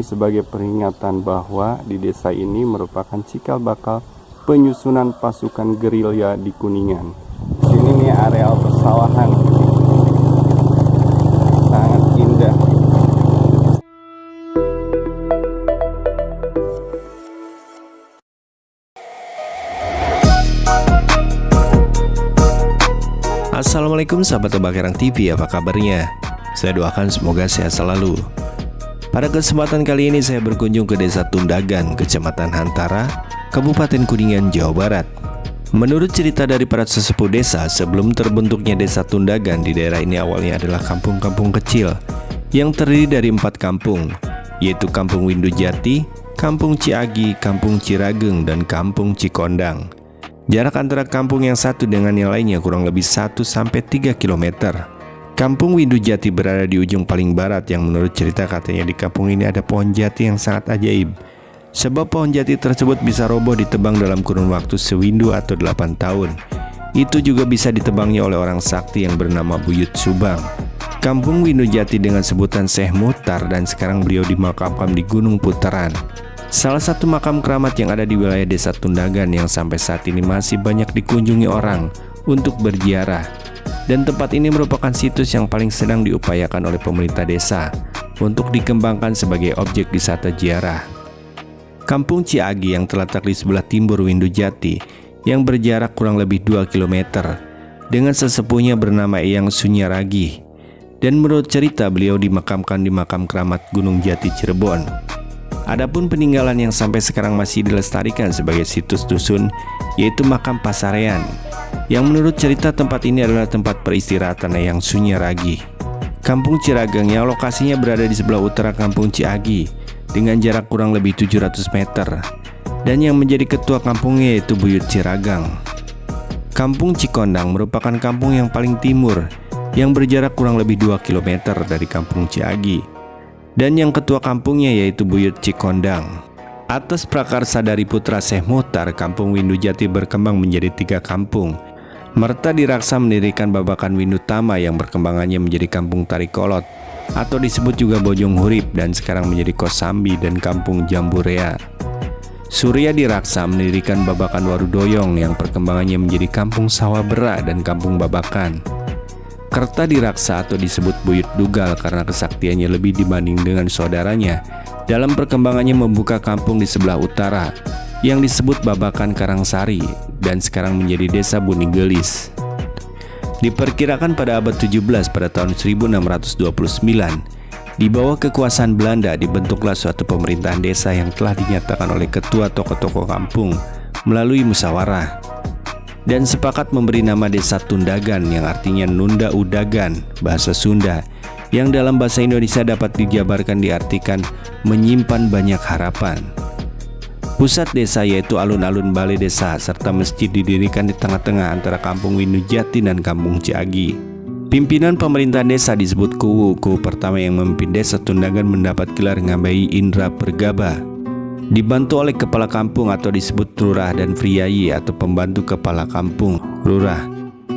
sebagai peringatan bahwa di desa ini merupakan cikal bakal penyusunan pasukan gerilya di Kuningan. Sini nih areal persawahan, sangat indah. Assalamualaikum sahabat Tebak TV, apa kabarnya? Saya doakan semoga sehat selalu. Pada kesempatan kali ini saya berkunjung ke Desa Tundagan, Kecamatan Hantara, Kabupaten Kuningan, Jawa Barat. Menurut cerita dari para sesepuh desa, sebelum terbentuknya Desa Tundagan, di daerah ini awalnya adalah kampung-kampung kecil yang terdiri dari 4 kampung, yaitu Kampung Windujati, Kampung Ciagi, Kampung Cirageng, dan Kampung Cikondang. Jarak antara kampung yang satu dengan yang lainnya kurang lebih 1-3 km. Kampung Windujati berada di ujung paling barat, yang menurut cerita katanya di kampung ini ada pohon jati yang sangat ajaib. Sebab pohon jati tersebut bisa roboh ditebang dalam kurun waktu sewindu atau 8 tahun. Itu juga bisa ditebangnya oleh orang sakti yang bernama Buyut Subang. Kampung Windujati dengan sebutan Syekh Muhtar, dan sekarang beliau dimakamkan di Gunung Putaran. Salah satu makam keramat yang ada di wilayah Desa Tundagan yang sampai saat ini masih banyak dikunjungi orang untuk berziarah. Dan tempat ini merupakan situs yang paling sedang diupayakan oleh pemerintah desa untuk dikembangkan sebagai objek wisata ziarah. Kampung Ciagi yang terletak di sebelah timur Windujati yang berjarak kurang lebih 2 km dengan sesepuhnya bernama Eyang Sunyaragi. Dan menurut cerita beliau dimakamkan di makam keramat Gunung Jati Cirebon. Adapun peninggalan yang sampai sekarang masih dilestarikan sebagai situs dusun yaitu makam Pasarean, yang menurut cerita tempat ini adalah tempat peristirahatan Eyang Sunyaragi. Kampung Cirageng yang lokasinya berada di sebelah utara Kampung Ciagi dengan jarak kurang lebih 700 meter, dan yang menjadi ketua kampungnya yaitu Buyut Cirageng. Kampung Cikondang merupakan kampung yang paling timur yang berjarak kurang lebih 2 km dari Kampung Ciagi, dan yang ketua kampungnya yaitu Buyut Cikondang. Atas prakarsa dari putra Syekh Muhtar, Kampung Windujati berkembang menjadi 3 kampung. Merta Diraksa mendirikan Babakan Windutama yang perkembangannya menjadi Kampung Tarikolot atau disebut juga Bojong Hurip, dan sekarang menjadi Kosambi dan Kampung Jamburea. Surya Diraksa mendirikan Babakan Warudoyong yang perkembangannya menjadi Kampung Sawabera dan Kampung Babakan. Kerta Diraksa atau disebut Buyut Dugal karena kesaktiannya lebih dibanding dengan saudaranya dalam perkembangannya membuka kampung di sebelah utara yang disebut Babakan Karangsari dan sekarang menjadi Desa Bunigelis. Diperkirakan pada abad 17 pada tahun 1629 di bawah kekuasaan Belanda dibentuklah suatu pemerintahan desa yang telah dinyatakan oleh ketua tokoh-tokoh kampung melalui musyawarah dan sepakat memberi nama Desa Tundagan yang artinya Nunda Udagan bahasa Sunda, yang dalam bahasa Indonesia dapat dijabarkan diartikan menyimpan banyak harapan. Pusat desa yaitu alun-alun balai desa serta masjid didirikan di tengah-tengah antara Kampung Windujati dan Kampung Ciagi. Pimpinan pemerintahan desa disebut Kuwu. Kuwu pertama yang memimpin Desa Tundagan mendapat gelar Ngabai Indra Pergaba, dibantu oleh kepala kampung atau disebut lurah dan priyayi atau pembantu kepala kampung, lurah.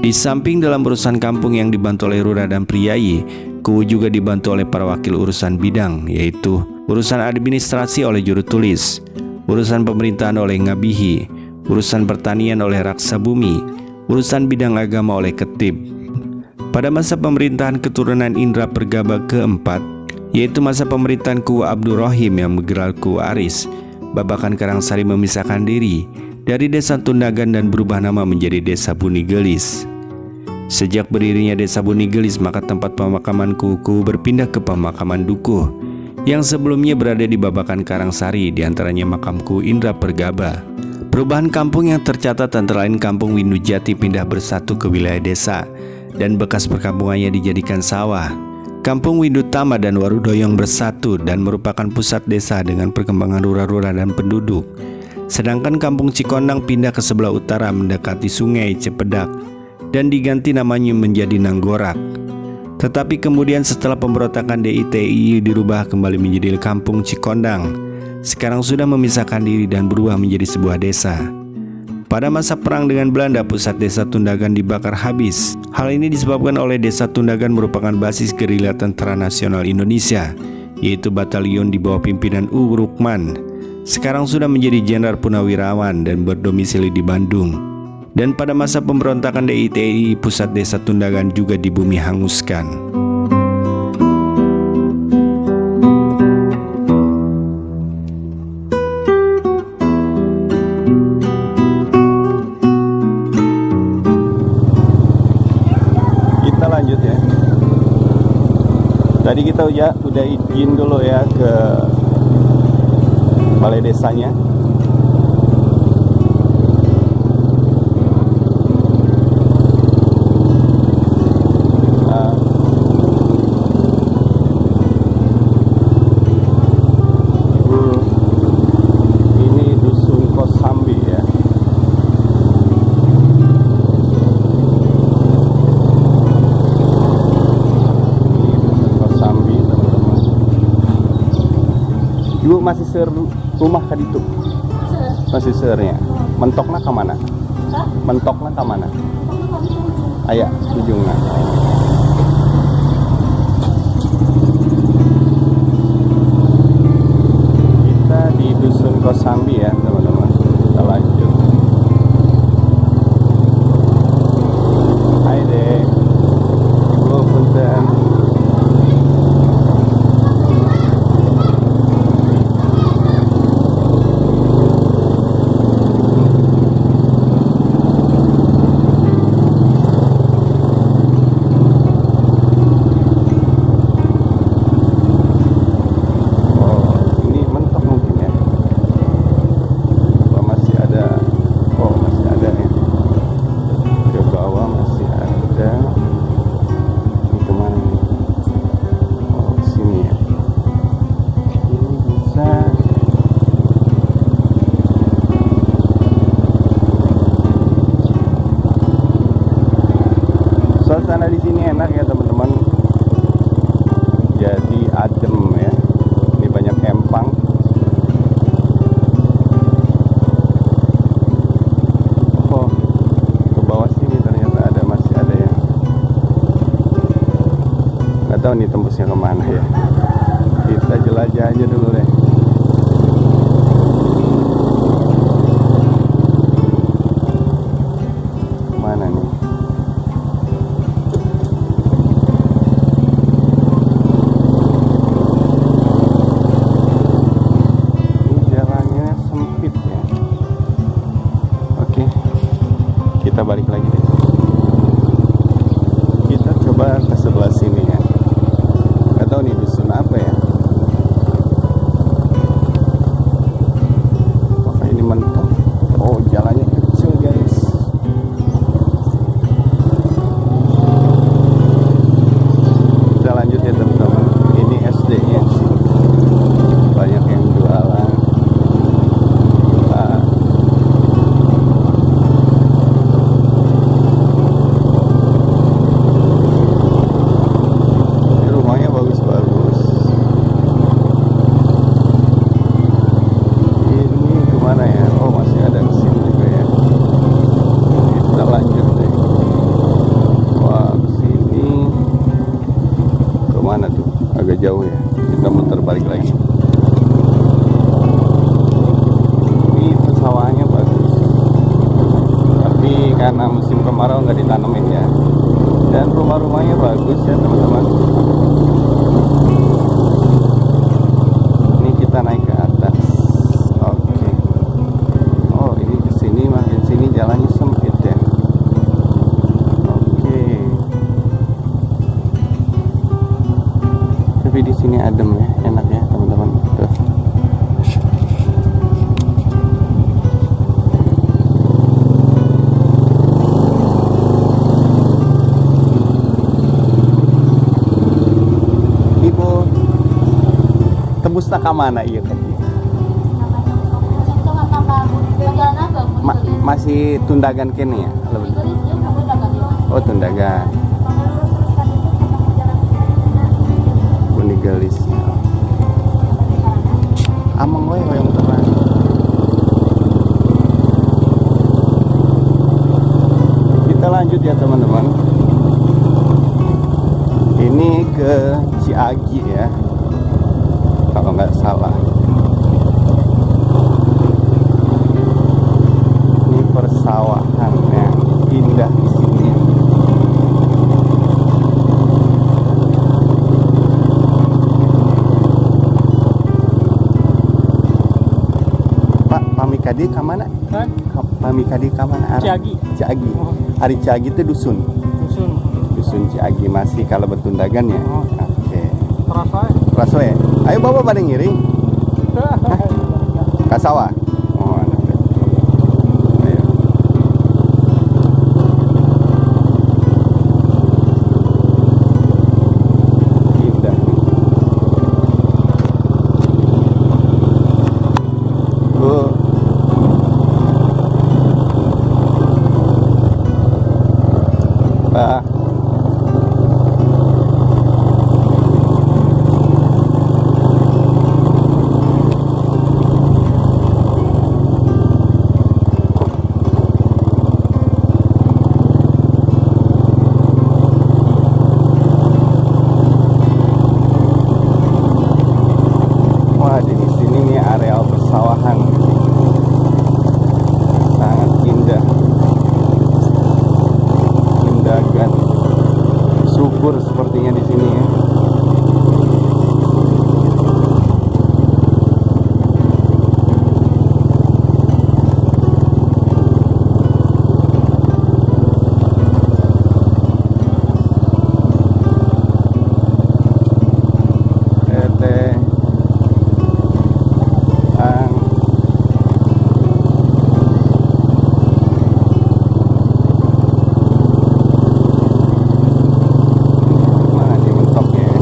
Di samping dalam urusan kampung yang dibantu oleh lurah dan priyayi, Kuwu juga dibantu oleh para wakil urusan bidang, yaitu urusan administrasi oleh juru tulis, urusan pemerintahan oleh ngabihi, urusan pertanian oleh raksa bumi, urusan bidang agama oleh ketib. Pada masa pemerintahan keturunan Indra Pergaba keempat, yaitu masa pemerintahan Kuwu Abdurrahim yang bergelar Kuwu Aris, Babakan Karangsari memisahkan diri dari Desa Tundagan dan berubah nama menjadi Desa Bunigelis. Sejak berdirinya Desa Bunigelis, maka tempat pemakaman Kuwu berpindah ke pemakaman Dukuh yang sebelumnya berada di Babakan Karangsari, diantaranya makam Kuwu Indra Pergaba. Perubahan kampung yang tercatat antara lain Kampung Windujati pindah bersatu ke wilayah desa dan bekas perkampungannya dijadikan sawah. Kampung Windutama dan Warudoyong bersatu dan merupakan pusat desa dengan perkembangan lurah-lurah dan penduduk. Sedangkan Kampung Cikondang pindah ke sebelah utara mendekati Sungai Cepedak dan diganti namanya menjadi Nanggorak. Tetapi kemudian setelah pemberontakan DITI dirubah kembali menjadi Kampung Cikondang. Sekarang sudah memisahkan diri dan berubah menjadi sebuah desa. Pada masa perang dengan Belanda, pusat Desa Tundagan dibakar habis. Hal ini disebabkan oleh Desa Tundagan merupakan basis gerilya Tentara Nasional Indonesia yaitu batalion di bawah pimpinan U. Rukman. Sekarang sudah menjadi jenderal purnawirawan dan berdomisili di Bandung. Dan pada masa pemberontakan DITI, pusat desa Tundagan juga dibumi hanguskan. Kita lanjut ya. Tadi kita udah izin dulu ya ke balai desanya. Ini dusun Kosambi ya. Ini dusun Kosambi, teman-teman. Ibu masih rumah kan itu? Masih seurnya. Mentokna ke mana? Mentokna ke mana? Aya, ujungnya. Kita di dusun Kosambi ya, teman-teman. Kita lanjut. Hai deh. Ibu punten. Suasana di sini enak ya teman-teman. Jadi adem ya. Ini banyak empang. Oh, ke bawah sini ternyata masih ada ya. Nggak tahu nih tembusnya kemana ya. Kita jelajah aja dulu deh. Mana nih? Kita balik lagi deh. Kita coba ke sebelah sini ya. Gak tahu nih dusun apa ya. Apakah ini mentok? Oh, jalannya kecil guys. Kita lanjut ya teman-teman. Ini SD-nya sih. Banyak yang jualan. Agak jauh ya, kita muter balik lagi. Ini pesawahannya bagus, tapi karena musim kemarau nggak ditanemin ya. Dan rumah-rumahnya bagus ya teman-teman. Ini kita naik ke atas. Oke. Oh, ini kesini makin sini jalannya sempit ya. Tapi di sini adem ya, enak ya teman-teman. Tuh. Ibu tembus ke mana iya kan? Masih Tundagan kene ya? Oh, Tundagan. Gelis amang wae yang terang. Kita lanjut ya teman-teman. Ini ke Ciagi ya. kalau nggak salah. Ini persawahan yang indah di sini. Pak, pamikadi ke mana? Kan? Pamikadi ke mana? Ciagi. Ciagi. Oh. Hari Ciagi itu dusun. Dusun. Dusun Ciagi masih kalau Betundagan ya. Oh. Oke. Terasa. Rasoe. Ayo bawa pada ngiring. Kasawa. Oh, anak. Ayo. Indah. Bu. Pak. Wah, di sini nih areal persawahan sangat indah. Tundagan subur sepertinya di sini ya. Tete. Mana nih mentoknya ya?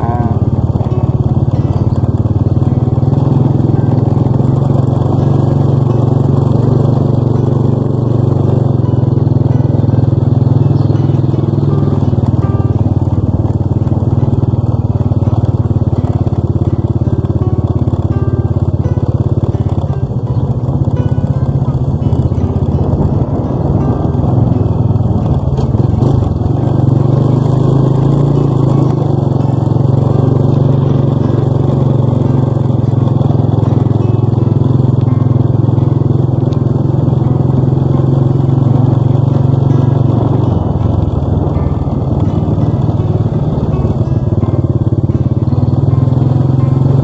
Ah.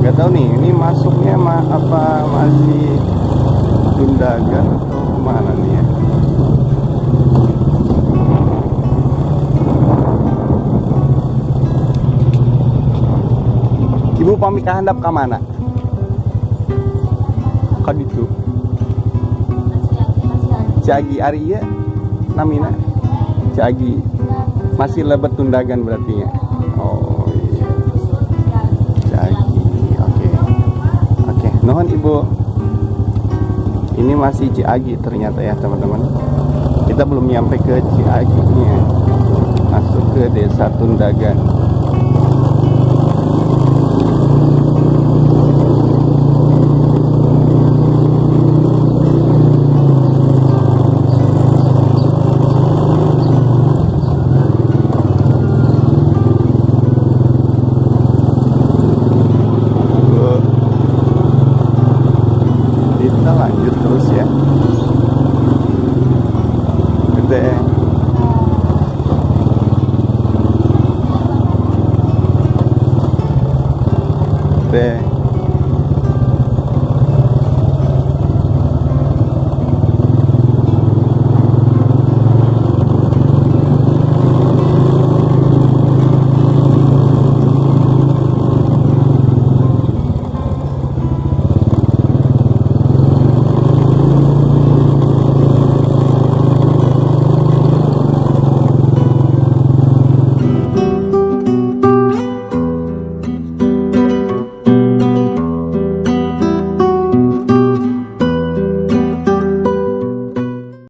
Gak tahu nih, ini masuknya apa masih Tundagan atau kemana nih ya? Ibu pamit handap ke mana? Kan itu Ciagi ari ieu namina Ciagi. Masih lebet Tundagan berarti ya. Oh iya. Ciagi. Oke. Oke, nuhun Ibu. Ini masih Ciagi ternyata ya, teman-teman. Kita belum nyampe ke Ciaginya. Masuk ke Desa Tundagan. Kita lanjut terus ya. Gede. Gede.